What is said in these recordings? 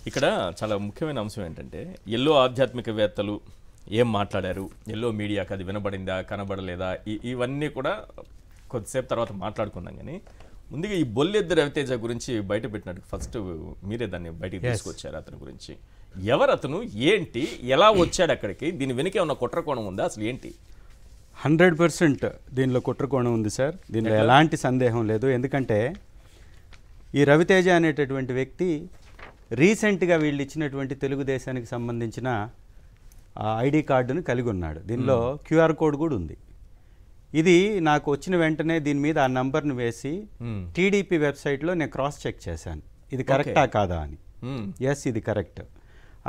ఇక్కడ చాలా ముఖ్యమైన అంశం ఏంటంటే ఎల్లో ఆధ్యాత్మికవేత్తలు ఏం మాట్లాడారు, ఎల్లో మీడియాకి అది వినబడిందా కనబడలేదా, ఇవన్నీ కూడా కొద్దిసేపు తర్వాత మాట్లాడుకుందాం. కానీ ముందుగా ఈ బొల్లెద్దు రవితేజ గురించి బయట పెట్టినట్టు ఫస్ట్ మీరే దాన్ని బయటికి తీసుకొచ్చారు. అతని గురించి ఎవరు, అతను ఏంటి, ఎలా వచ్చాడు అక్కడికి, దీని వెనుక ఉన్న కుట్రకోణం ఉందా, అసలు ఏంటి? 100% దీనిలో కుట్రకోణం ఉంది సార్. దీనిలో ఎలాంటి సందేహం లేదు. ఎందుకంటే ఈ రవితేజ అనేటటువంటి వ్యక్తి రీసెంట్గా వీళ్ళు ఇచ్చినటువంటి తెలుగుదేశానికి సంబంధించిన ఐడి కార్డును కలిగి ఉన్నాడు. దీనిలో క్యూఆర్ కోడ్ కూడా ఉంది. ఇది నాకు వచ్చిన వెంటనే దీని మీద ఆ నంబర్ను వేసి టీడీపీ వెబ్సైట్లో నేను క్రాస్ చెక్ చేశాను, ఇది కరెక్టా కాదా అని. ఎస్, ఇది కరెక్ట్.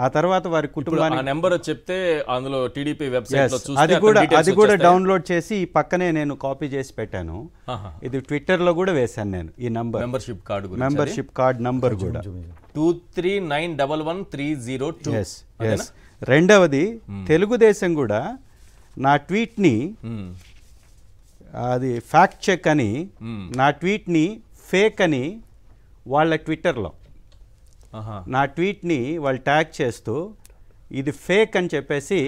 ఆ తర్వాత వారి కుటుంబానికి నెంబర్ చెప్తే అందులో టీడీపీ వెబ్సైట్ అది కూడా డౌన్లోడ్ చేసి ఈ పక్కనే నేను కాపీ చేసి పెట్టాను. ఇది ట్విట్టర్లో కూడా వేశాను నేను. ఈ నంబర్ మెంబర్షిప్ కార్డ్ నంబర్ కూడా 23911302. రెండవది తెలుగుదేశం కూడా నా ట్వీట్ని అది ఫ్యాక్ట్ చెక్ అని, నా ట్వీట్ని ఫేక్ అని వాళ్ళ ట్విట్టర్లో నా ట్వీట్ని వాళ్ళు ట్యాగ్ చేస్తూ ఇది ఫేక్ అని చెప్పేసి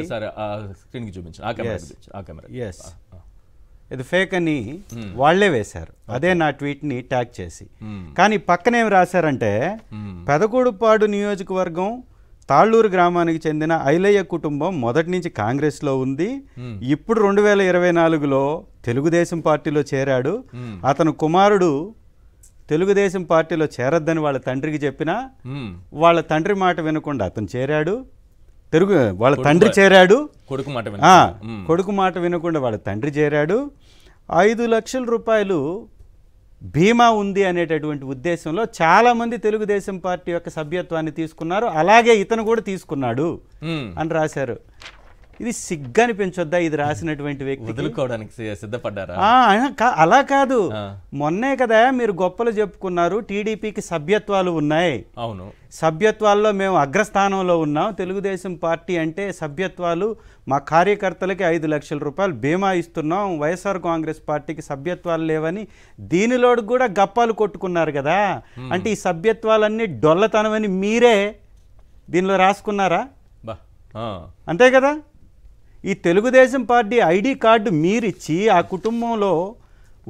ఇది ఫేక్ అని వాళ్లే వేశారు. అదే నా ట్వీట్ని ట్యాగ్ చేసి. కానీ పక్కనేం రాశారంటే పెదకూడుపాడు నియోజకవర్గం తాళ్ళూరు గ్రామానికి చెందిన ఐలయ్య కుటుంబం మొదటి నుంచి కాంగ్రెస్లో ఉంది, ఇప్పుడు 2024లో తెలుగుదేశం పార్టీలో చేరాడు. అతను కుమారుడు తెలుగుదేశం పార్టీలో చేరద్దని వాళ్ళ తండ్రికి చెప్పినా వాళ్ళ తండ్రి మాట వినకుండా అతను చేరాడు. వాళ్ళ తండ్రి చేరాడు, కొడుకు మాట వినకుండా వాళ్ళ తండ్రి చేరాడు. 5 లక్షల రూపాయలు బీమా ఉంది అనేటటువంటి ఉద్దేశంలో చాలామంది తెలుగుదేశం పార్టీ యొక్క సభ్యత్వాన్ని తీసుకున్నారు, అలాగే ఇతను కూడా తీసుకున్నాడు అని రాశారు. ఇది సిగ్గని పెంచొద్దా ఇది రాసినటువంటి వ్యక్తి వదులుకోవడానికి సిద్ధపడ్డారా? అలా కాదు, మొన్నే కదా మీరు గొప్పలు చెప్పుకున్నారు టీడీపీకి సభ్యత్వాలు ఉన్నాయి. అవును, సభ్యత్వాల్లో మేము అగ్రస్థానంలో ఉన్నాం. తెలుగుదేశం పార్టీ అంటే సభ్యత్వాలు, మా కార్యకర్తలకి 5 లక్షల రూపాయలు బీమా ఇస్తున్నాం, వైఎస్ఆర్ కాంగ్రెస్ పార్టీకి సభ్యత్వాలు లేవని దీనిలో కూడా గప్పాలు కొట్టుకున్నారు కదా. అంటే ఈ సభ్యత్వాలన్నీ డొల్లతనమని మీరే దీనిలో రాసుకున్నారా? అంతే కదా. ఈ తెలుగుదేశం పార్టీ ఐడి కార్డు మీరిచ్చి ఆ కుటుంబంలో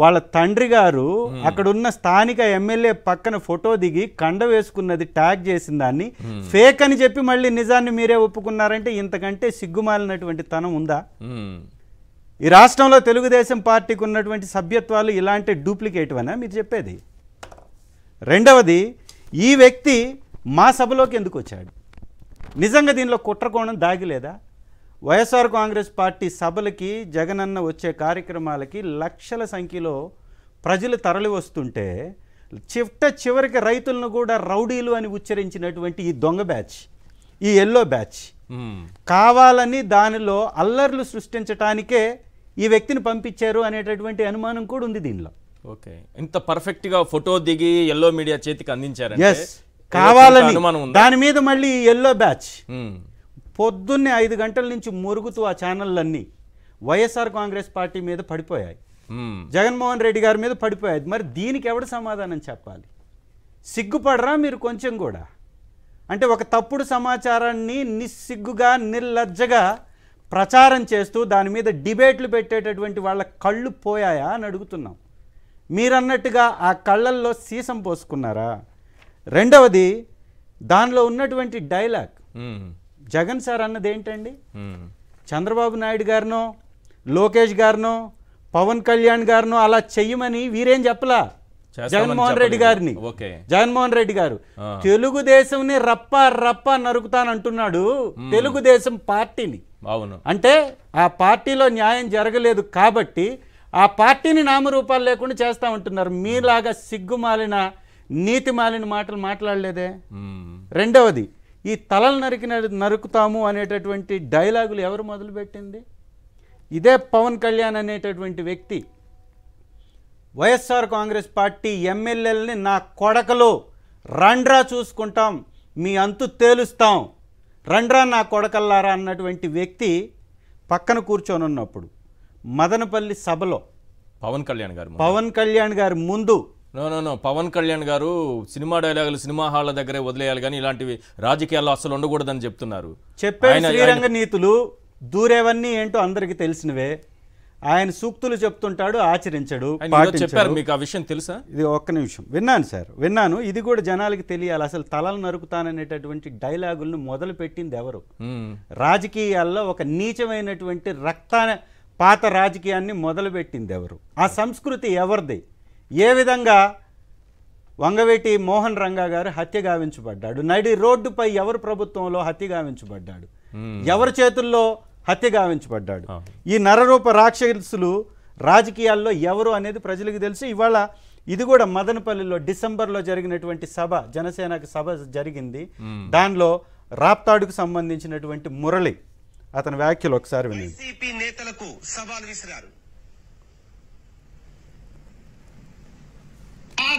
వాళ్ళ తండ్రి గారు అక్కడున్న స్థానిక ఎమ్మెల్యే పక్కన ఫోటో దిగి కండ వేసుకున్నది ట్యాగ్ చేసిన దాన్ని ఫేక్ అని చెప్పి మళ్ళీ నిజాన్ని మీరే ఒప్పుకున్నారంటే ఇంతకంటే సిగ్గుమాలినటువంటి తనం ఉందా? ఈ రాష్ట్రంలో తెలుగుదేశం పార్టీకి ఉన్నటువంటి సభ్యత్వాలు ఇలాంటి డూప్లికేట్ అనా మీరు చెప్పేది? రెండవది, ఈ వ్యక్తి మా సభలోకి ఎందుకు వచ్చాడు? నిజంగా దీనిలో కుట్రకోణం దాగిలేదా? వైఎస్ఆర్ కాంగ్రెస్ పార్టీ సభలకి జగనన్న వచ్చే కార్యక్రమాలకి లక్షల సంఖ్యలో ప్రజలు తరలి వస్తుంటే చివరికి రైతులను కూడా రౌడీలు అని ఉచ్చరించినటువంటి ఈ దొంగ బ్యాచ్, ఈ ఎల్లో బ్యాచ్ కావాలని దానిలో అల్లర్లు సృష్టించడానికే ఈ వ్యక్తిని పంపించారు అనేటటువంటి అనుమానం కూడా ఉంది దీనిలో. ఓకే, ఇంత పర్ఫెక్ట్గా ఫోటో దిగి ఎల్లో మీడియా చేతికి అందించారు, కావాలని. దాని మీద మళ్ళీ ఎల్లో బ్యాచ్ పొద్దున్నే 5 గంటల నుంచి మురుగుతూ ఆ ఛానళ్ళన్నీ వైఎస్ఆర్ కాంగ్రెస్ పార్టీ మీద పడిపోయాయి, జగన్మోహన్ రెడ్డి గారి మీద పడిపోయాయి. మరి దీనికి ఎవడు సమాధానం చెప్పాలి? సిగ్గుపడరా మీరు కొంచెం కూడా? అంటే ఒక తప్పుడు సమాచారాన్ని నిస్సిగ్గుగా నిర్లజ్జగా ప్రచారం చేస్తూ దాని మీద డిబేట్లు పెట్టేటటువంటి వాళ్ళ కళ్ళు పోయాయా అని అడుగుతున్నాం. మీరన్నట్టుగా ఆ కళ్ళల్లో సీసం పోసుకున్నారా? రెండవది, దానిలో ఉన్నటువంటి డైలాగ్ జగన్ సార్ అన్నది ఏంటండి? చంద్రబాబు నాయుడు గారినో లోకేష్ గారినో పవన్ కళ్యాణ్ గారినో అలా చెయ్యమని వీరేం చెప్పలా. జగన్మోహన్ రెడ్డి గారిని, జగన్మోహన్ రెడ్డి గారు తెలుగుదేశంని రప్ప రప్ప నరుకుతానంటున్నాడు, తెలుగుదేశం పార్టీని. అంటే ఆ పార్టీలో న్యాయం జరగలేదు కాబట్టి ఆ పార్టీని నామరూపాలు లేకుండా చేస్తా ఉంటున్నారు. మీలాగా సిగ్గుమాలిన నీతి మాలిన మాటలు మాట్లాడలేదే. రెండవది, ఈ తలలు నరుకుతాము అనేటటువంటి డైలాగులు ఎవరు మొదలుపెట్టింది? ఇదే పవన్ కళ్యాణ్ అనేటటువంటి వ్యక్తి వైఎస్ఆర్ కాంగ్రెస్ పార్టీ ఎమ్మెల్యేలని నా కొడకలు రండ్రా చూసుకుంటాం, మీ అంతు తేలుస్తాం, రండ్రా నా కొడకల్లారా అన్నటువంటి వ్యక్తి పక్కన కూర్చొని ఉన్నప్పుడు మదనపల్లి సభలో పవన్ కళ్యాణ్ గారు ముందు నో పవన్ కళ్యాణ్ గారు సినిమా డైలాగులు సినిమా హాళ్ల దగ్గరే వదిలేయాలి కానీ ఇలాంటివి రాజకీయాల్లో అసలు ఉండకూడదని చెప్తున్నారు. చెప్పే శ్రీరంగ నీతులు దూరేవన్నీ ఏంటో అందరికీ తెలిసినవే. ఆయన సూక్తులు చెప్తుంటాడు, ఆచరించడు, చెప్పారు. మీకు ఆ విషయం తెలుసా? ఇది ఒక్క నిమిషం విన్నాను సార్, విన్నాను. ఇది కూడా జనాలకి తెలియాలి. అసలు తలలు నరుకుతాననేటటువంటి డైలాగులను మొదలు పెట్టింది ఎవరు? రాజకీయాల్లో ఒక నీచమైనటువంటి పాత రాజకీయాన్ని మొదలుపెట్టింది ఎవరు? ఆ సంస్కృతి ఎవరిది? ఏ విధంగా వంగవేటి మోహన్ రంగా గారు హత్య గావించబడ్డాడు? నడి రోడ్డుపై ఎవరు ప్రభుత్వంలో హత్య గావించబడ్డాడు? ఎవరి చేతుల్లో హత్య గావించబడ్డాడు? ఈ నరరూప రాక్షసులు రాజకీయాల్లో ఎవరు అనేది ప్రజలకు తెలుసు. ఇవాళ ఇది కూడా మదనపల్లిలో డిసెంబర్లో జరిగినటువంటి సభ, జనసేనకు సభ జరిగింది. దానిలో రాప్తాడుకు సంబంధించినటువంటి మురళి అతని వ్యాఖ్యలు ఒకసారి వినండి. వైసీపీ నేతలకు సవాల్ విసిరారు.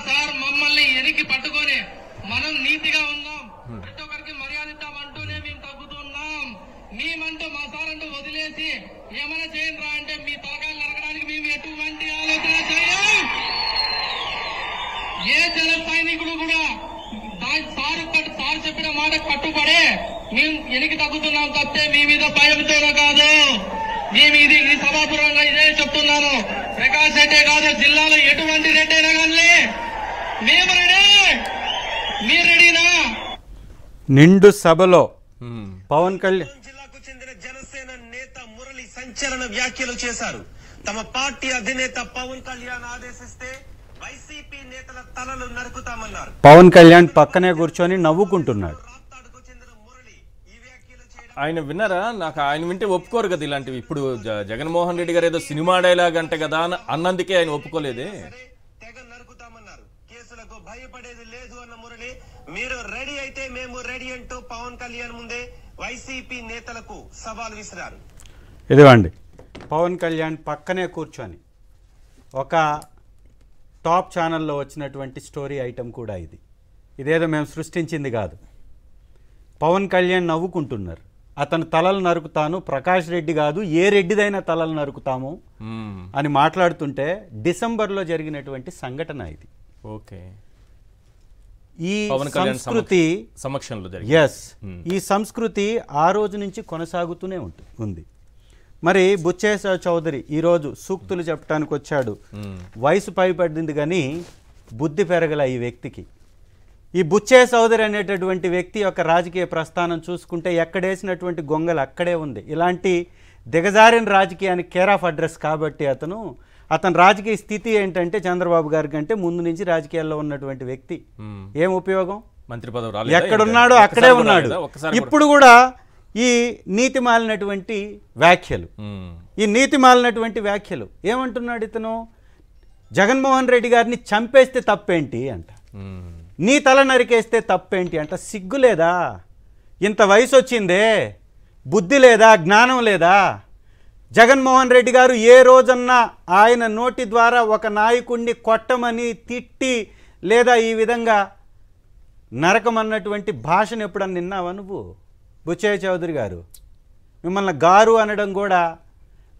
సార్ మమ్మల్ని ఎరికి పట్టుకొని మనం నీతిగా ఉందాం, ప్రతి ఒక్కరికి మర్యాద ఇద్దామంటూనే మేము తగ్గుతున్నాం. మేమంటూ మా సార్ అంటూ వదిలేసి ఏమైనా చేయండి రా అంటే మీ తలకాయలు నరకడానికి మేము ఎటువంటి ఆలోచన చేయం. ఏ జన సైనికుడు కూడా సార్ చెప్పిన మాట కట్టుబడే మేము ఎనికి తగ్గుతున్నాం తప్పితే మీ మీద భయంతోనే కాదు. మేము ఇది సభాపూర్వంగా ఇదే చెప్తున్నాను. ప్రకాష్ రెడ్డే కాదు, జిల్లాలో ఎటువంటి రెడ్డి అయినా కానీ మేము రెడీ. మీరు రెడీనా? నిండు సభలో పవన్ కళ్యాణ్ జిల్లాకు చెందిన జనసేన నేత మురళి సంచలన వ్యాఖ్యలు చేశారు. తమ పార్టీ అధినేత పవన్ కళ్యాణ్ ఆదేశిస్తే వైసీపీ నేతల తలలు నరుకుతామన్నారు. పవన్ కళ్యాణ్ పక్కనే కూర్చొని నవ్వుకుంటున్నాడు. ఆయన విన్నారా? నాకు ఆయన వింటే ఒప్పుకోరు కదా ఇలాంటివి. ఇప్పుడు జగన్మోహన్ రెడ్డి గారు ఏదో సినిమా డైలాగ్ అంటే కదా అన్నందుకే ఆయన ఒప్పుకోలేదే. తెగ నరుకుతామన్నారు. కేసులకు భయపడేది లేదు అన్న మురళి, మీరు రెడీ అయితే మేము రెడీ అంటూ పవన్ కళ్యాణ్ ముందే వైసీపీ నేతలకు సవాల్ విసిరారు. ఇదిగోండి, పవన్ కళ్యాణ్ పక్కనే కూర్చొని ఒక టాప్ ఛానల్లో వచ్చినటువంటి స్టోరీ ఐటమ్ కూడా ఇది. ఇదేదో మేము సృష్టించింది కాదు. పవన్ కళ్యాణ్ నవ్వుకుంటున్నారు. అతను తలలు నరుకుతాను, ప్రకాష్ రెడ్డి కాదు ఏ రెడ్డిదైనా తలలు నరుకుతాము అని మాట్లాడుతుంటే డిసెంబర్లో జరిగినటువంటి సంఘటన ఇది. ఓకే, ఈ సంస్కృతి సమక్షంలో ఈ సంస్కృతి ఆ రోజు నుంచి కొనసాగుతూనే ఉంది. మరి బుచ్చేశ్వర చౌదరి ఈరోజు సూక్తులు చెప్పడానికి వచ్చాడు. వయసు పైపడింది కానీ బుద్ధి పెరగల ఈ వ్యక్తికి. ఈ బుచ్చే చౌదరి అనేటటువంటి వ్యక్తి యొక్క రాజకీయ ప్రస్థానం చూసుకుంటే ఎక్కడేసినటువంటి గొంగలు అక్కడే ఉంది. ఇలాంటి దిగజారిన రాజకీయానికి కేర్ ఆఫ్ అడ్రస్ కాబట్టి అతని రాజకీయ స్థితి ఏంటంటే చంద్రబాబు గారి కంటే ముందు నుంచి రాజకీయాల్లో ఉన్నటువంటి వ్యక్తి. ఏం ఉపయోగం? మంత్రి పదవి ఎక్కడున్నాడో అక్కడే ఉన్నాడు. ఇప్పుడు కూడా ఈ నీతి మాలినటువంటి వ్యాఖ్యలు ఏమంటున్నాడు ఇతను? జగన్మోహన్ రెడ్డి గారిని చంపేస్తే తప్పేంటి అంట, నీ తల నరికేస్తే తప్పేంటి అంట. సిగ్గు లేదా? ఇంత వయసు వచ్చిందే, బుద్ధి లేదా, జ్ఞానం లేదా? జగన్మోహన్ రెడ్డి గారు ఏ రోజన్నా ఆయన నోటి ద్వారా ఒక నాయకుడిని కొట్టమని, తిట్టి లేదా ఈ విధంగా నరకమన్నటువంటి భాషను ఎప్పుడన్నా విన్నావా నువ్వు? బుచ్చయ్య చౌదరి గారు మిమ్మల్ని గారు అనడం కూడా,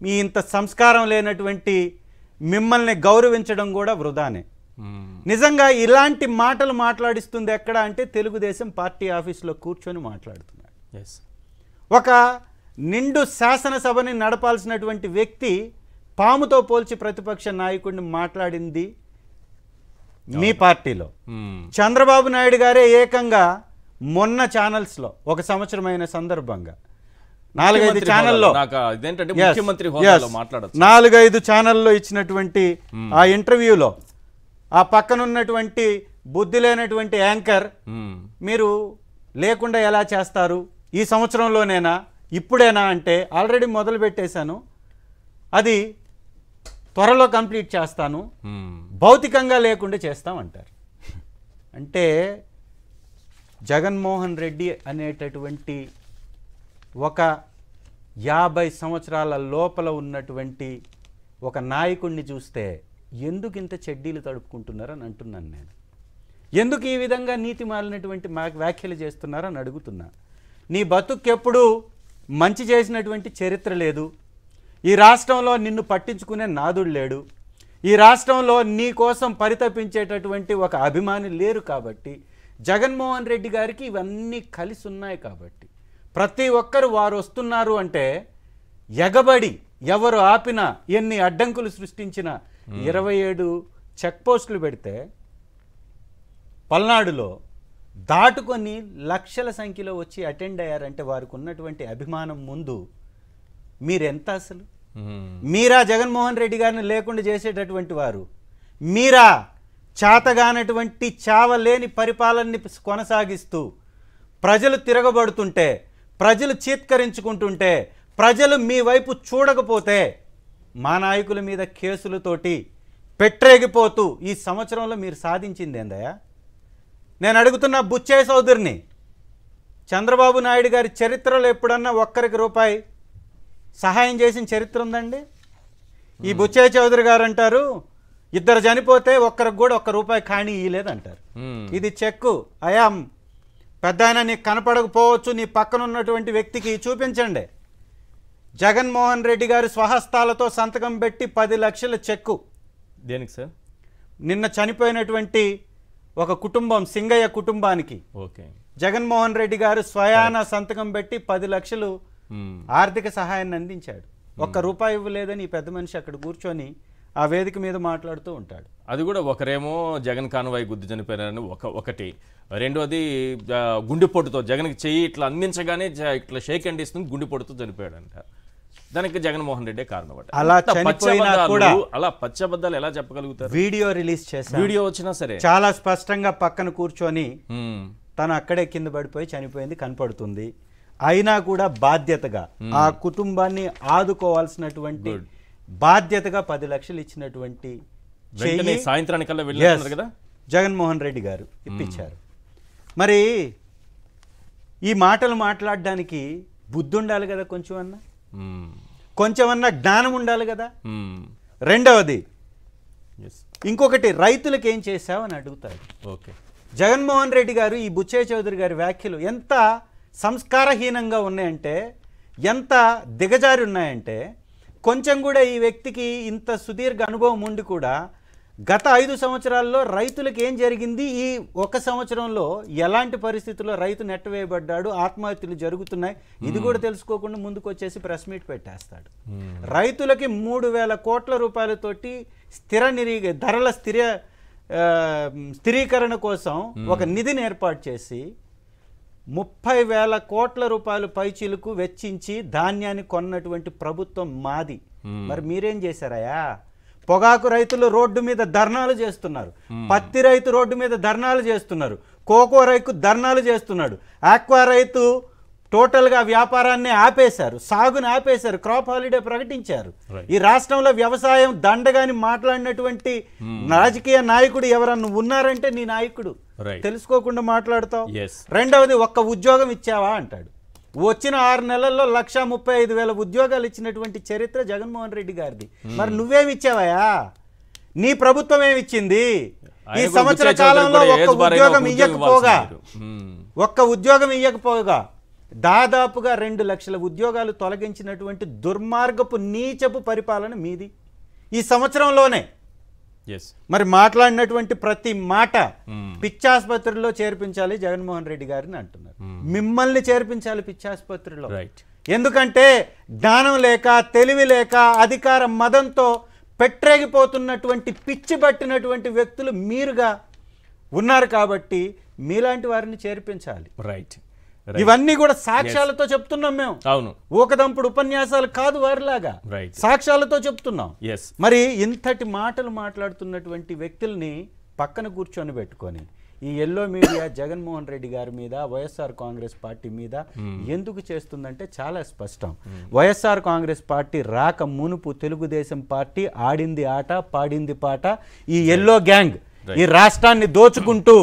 మీ ఇంత సంస్కారం లేనటువంటి మిమ్మల్ని గౌరవించడం కూడా వృధానే. నిజంగా ఇలాంటి మాటలు మాట్లాడిస్తుంది ఎక్కడ అంటే తెలుగుదేశం పార్టీ ఆఫీసులో కూర్చొని మాట్లాడుతున్నాడు. ఒక నిండు శాసనసభని నడపాల్సినటువంటి వ్యక్తి పాముతో పోల్చి ప్రతిపక్ష నాయకుడిని మాట్లాడింది మీ పార్టీలో. చంద్రబాబు నాయుడు గారే ఏకంగా మొన్న ఛానల్స్లో ఒక సంవత్సరమైన సందర్భంగా 4-5 ఛానల్లో 4-5 ఛానల్లో ఇచ్చినటువంటి ఆ ఇంటర్వ్యూలో ఆ పక్కనున్నటువంటి బుద్ధి లేనటువంటి యాంకర్, మీరు లేకుండా ఎలా చేస్తారు, ఈ సంవత్సరంలోనేనా, ఇప్పుడేనా అంటే ఆల్రెడీ మొదలు పెట్టేశాను, అది త్వరలో కంప్లీట్ చేస్తాను, భౌతికంగా లేకుండా చేస్తామంటారు. అంటే జగన్మోహన్ రెడ్డి అనేటటువంటి ఒక 50 సంవత్సరాల లోపల ఉన్నటువంటి ఒక నాయకుడిని చూస్తే ఎందుకు ఇంత చెడ్డీలు తడుపుకుంటున్నారని అంటున్నాను నేను. ఎందుకు ఈ విధంగా నీతి మాలినటువంటి వ్యాఖ్యలు చేస్తున్నారని అడుగుతున్నా. నీ బతుకెప్పుడు మంచి చేసినటువంటి చరిత్ర లేదు. ఈ రాష్ట్రంలో నిన్ను పట్టించుకునే నాదుడు లేడు. ఈ రాష్ట్రంలో నీ కోసం పరితపించేటటువంటి ఒక అభిమాని లేరు కాబట్టి, జగన్మోహన్ రెడ్డి గారికి ఇవన్నీ కలిసి ఉన్నాయి కాబట్టి ప్రతి ఒక్కరు వారు వస్తున్నారు అంటే ఎగబడి ఎవరు ఆపినా, ఎన్ని అడ్డంకులు సృష్టించినా 27 చెక్ పోస్టులు పెడితే పల్నాడులో దాటుకొని లక్షల సంఖ్యలో వచ్చి అటెండ్ అయ్యారంటే వారికి ఉన్నటువంటి అభిమానం ముందు మీరెంత అసలు? మీరా జగన్మోహన్ రెడ్డి గారిని లేకుండా చేసేటటువంటి వారు? మీరా చాతగానటువంటి చావలేని పరిపాలనని కొనసాగిస్తూ ప్రజలు తిరగబడుతుంటే, ప్రజలు చీత్కరించుకుంటుంటే, ప్రజలు మీ వైపు చూడకపోతే మా నాయకుల మీద కేసులతోటి పెట్టరేగిపోతూ ఈ సంవత్సరంలో మీరు సాధించింది ఏందయ్యా? నేను అడుగుతున్న బుచ్చయ్య చౌదరిని, చంద్రబాబు నాయుడు గారి చరిత్రలో ఎప్పుడన్నా ఒక్కరికి రూపాయి సహాయం చేసిన చరిత్ర ఉందండి? ఈ బుచ్చయ్య చౌదరి గారు అంటారు, ఇద్దరు చనిపోతే ఒక్కరికి కూడా ₹1 ఖాణీ ఇయ్యలేదంటారు. ఇది చెక్కు. అయాం పెద్ద ఆయన నీకు కనపడకపోవచ్చు, నీ పక్కన ఉన్నటువంటి వ్యక్తికి చూపించండి. జగన్మోహన్ రెడ్డి గారి స్వహస్తాలతో సంతకం పెట్టి 10 లక్షల చెక్కు. దేనికి సార్? నిన్న చనిపోయినటువంటి ఒక కుటుంబం, సింగయ్య కుటుంబానికి ఓకే, జగన్మోహన్ రెడ్డి గారు స్వయాన సంతకం పెట్టి 10 లక్షలు ఆర్థిక సహాయాన్ని అందించాడు. ₹1 ఇవ్వలేదని ఈ పెద్ద మనిషి అక్కడ కూర్చొని ఆ వేదిక మీద మాట్లాడుతూ ఉంటాడు. అది కూడా ఒకరేమో జగన్ కాన్వాయ్ గుద్ది చనిపోయారని ఒకటి, రెండోది గుండెపోటుతో జగన్కి చెయ్యి ఇట్లా అందించగానే ఇట్లా షేక్ హ్యాండ్ ఇస్తుంది, గుండెపోటుతో చనిపోయాడంట. దానికి జగన్మోహన్ రెడ్డే కారణం. అలా చనిపోయినా కూడా అలా పచ్చబద్దాలు ఎలా చెప్పగలుగుతారు? వీడియో రిలీజ్ చేశారు. వీడియో వచ్చినా సరే చాలా స్పష్టంగా పక్కన కూర్చొని తను అక్కడే కింద పడిపోయి చనిపోయింది కనపడుతుంది. అయినా కూడా బాధ్యతగా ఆ కుటుంబాన్ని ఆదుకోవాల్సినటువంటి బాధ్యతగా 10 లక్షలు ఇచ్చినటువంటి సాయంత్రానికల్లా వెళ్ళారు కదా జగన్మోహన్ రెడ్డి గారు ఇప్పించారు. మరి ఈ మాటలు మాట్లాడడానికి బుద్ధి ఉండాలి కదా, కొంచెమన్నా జ్ఞానం ఉండాలి కదా. రెండవది ఇంకొకటి, రైతులకు ఏం చేశావు అని అడుగుతారు. ఓకే, జగన్మోహన్ రెడ్డి గారు ఈ బుచ్చయ్య చౌదరి గారి వ్యాఖ్యలు ఎంత సంస్కారహీనంగా ఉన్నాయంటే, ఎంత దిగజారి ఉన్నాయంటే, కొంచెం కూడా ఈ వ్యక్తికి ఇంత సుదీర్ఘ అనుభవం ఉండి కూడా గత 5 సంవత్సరాల్లో రైతులకు ఏం జరిగింది, ఈ 1 సంవత్సరంలో ఎలాంటి పరిస్థితుల్లో రైతు నెట్టవేయబడ్డాడు, ఆత్మహత్యలు జరుగుతున్నాయి, ఇది కూడా తెలుసుకోకుండా ముందుకు వచ్చేసి ప్రెస్ మీట్ పెట్టేస్తాడు. రైతులకి 3,000 కోట్ల రూపాయలతోటి ధరల స్థిరీకరణ కోసం ఒక నిధిని ఏర్పాటు చేసి 30,000 కోట్ల రూపాయలు పైచీలకు వెచ్చించి ధాన్యాన్ని కొన్నటువంటి ప్రభుత్వం మాది. మరి మీరేం చేశారయ్యా? పొగాకు రైతులు రోడ్డు మీద ధర్నాలు చేస్తున్నారు, పత్తి రైతు రోడ్డు మీద ధర్నాలు చేస్తున్నారు, కోకో రైతు ధర్నాలు చేస్తున్నాడు, ఆక్వా రైతు టోటల్గా వ్యాపారాన్ని ఆపేశారు, సాగుని ఆపేశారు, క్రాప్ హాలిడే ప్రకటించారు. ఈ రాష్ట్రంలో వ్యవసాయం దండగాని మాట్లాడినటువంటి రాజకీయ నాయకుడు ఎవరన్నా ఉన్నారంటే నీ నాయకుడు. తెలుసుకోకుండా మాట్లాడుతావు. రెండవది, 1 ఉద్యోగం ఇచ్చావా అంటాడు. వచ్చిన 6 నెలల్లో 1,35,000 ఉద్యోగాలు ఇచ్చినటువంటి చరిత్ర జగన్మోహన్ రెడ్డి గారిది. మరి నువ్వేమి ఇచ్చావయ్యా? నీ ప్రభుత్వం ఏమిచ్చింది? ఈ సంవత్సర కాలంలో 1 ఉద్యోగం ఇయ్యకపోగా దాదాపుగా 2 లక్షల ఉద్యోగాలు తొలగించినటువంటి దుర్మార్గపు నీచపు పరిపాలన మీది ఈ సంవత్సరంలోనే. మరి మాట్లాడినటువంటి ప్రతి మాట పిచ్చాసుపత్రిలో చేర్పించాలి జగన్మోహన్ రెడ్డి గారిని అంటున్నారు. మిమ్మల్ని చేర్పించాలి పిచ్చాసుపత్రిలో. ఎందుకంటే జ్ఞానం లేక, తెలివి లేక, అధికార మదంతో పెట్టరేగిపోతున్నటువంటి పిచ్చి పట్టినటువంటి వ్యక్తులు మీరుగా ఉన్నారు కాబట్టి మీలాంటి వారిని చేర్పించాలి. ఇవన్నీ కూడా సాక్ష్యాలతో చెప్తున్నాం మేము. అవును, ఊకదంపుడు ఉపన్యాసాలు కాదు, వారిలాగా సాక్ష్యాలతో చెప్తున్నాం. మరి ఇంతటి మాటలు మాట్లాడుతున్నటువంటి వ్యక్తుల్ని పక్కన కూర్చొని పెట్టుకొని ఈ ఎల్లో మీడియా జగన్మోహన్ రెడ్డి గారి మీద, వైఎస్ఆర్ కాంగ్రెస్ పార్టీ మీద ఎందుకు చేస్తుందంటే చాలా స్పష్టం. వైఎస్ఆర్ కాంగ్రెస్ పార్టీ రాక మునుపు తెలుగుదేశం పార్టీ ఆడింది ఆట, పాడింది పాట. ఈ ఎల్లో గ్యాంగ్ ఈ రాష్ట్రాన్ని దోచుకుంటూ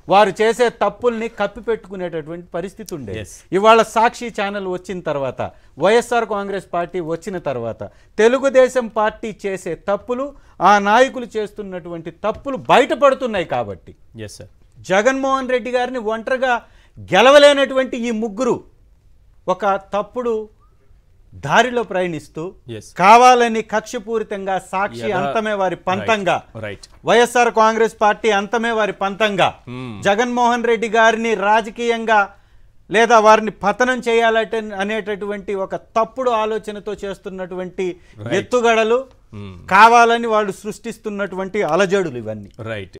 వారు చేసే తప్పుల్ని కప్పిపెట్టుకునేటటువంటి పరిస్థితి ఉండే. ఇవాళ సాక్షి ఛానల్ వచ్చిన తర్వాత, వైఎస్ఆర్ కాంగ్రెస్ పార్టీ వచ్చిన తర్వాత తెలుగుదేశం పార్టీ చేసే తప్పులు, ఆ నాయకులు చేస్తున్నటువంటి తప్పులు బయటపడుతున్నాయి. కాబట్టి జగన్మోహన్ రెడ్డి గారిని ఒంటరిగా గెలవలేనటువంటి ఈ ముగ్గురు ఒక తప్పుడు దారిలో ప్రయాణిస్తూ Yes. కావాలని కక్షపూరితంగా సాక్షి అంతమే వారి పంతంగా, రైట్ వైఎస్ఆర్ కాంగ్రెస్ పార్టీ అంతమే వారి పంతంగా, జగన్మోహన్ రెడ్డి గారిని రాజకీయంగా లేదా వారిని పతనం చేయాలట అనేటటువంటి ఒక తప్పుడు ఆలోచనతో చేస్తున్నటువంటి ఎత్తుగడలు, కావాలని వాళ్ళు సృష్టిస్తున్నటువంటి అలజడులు ఇవన్నీ. రైట్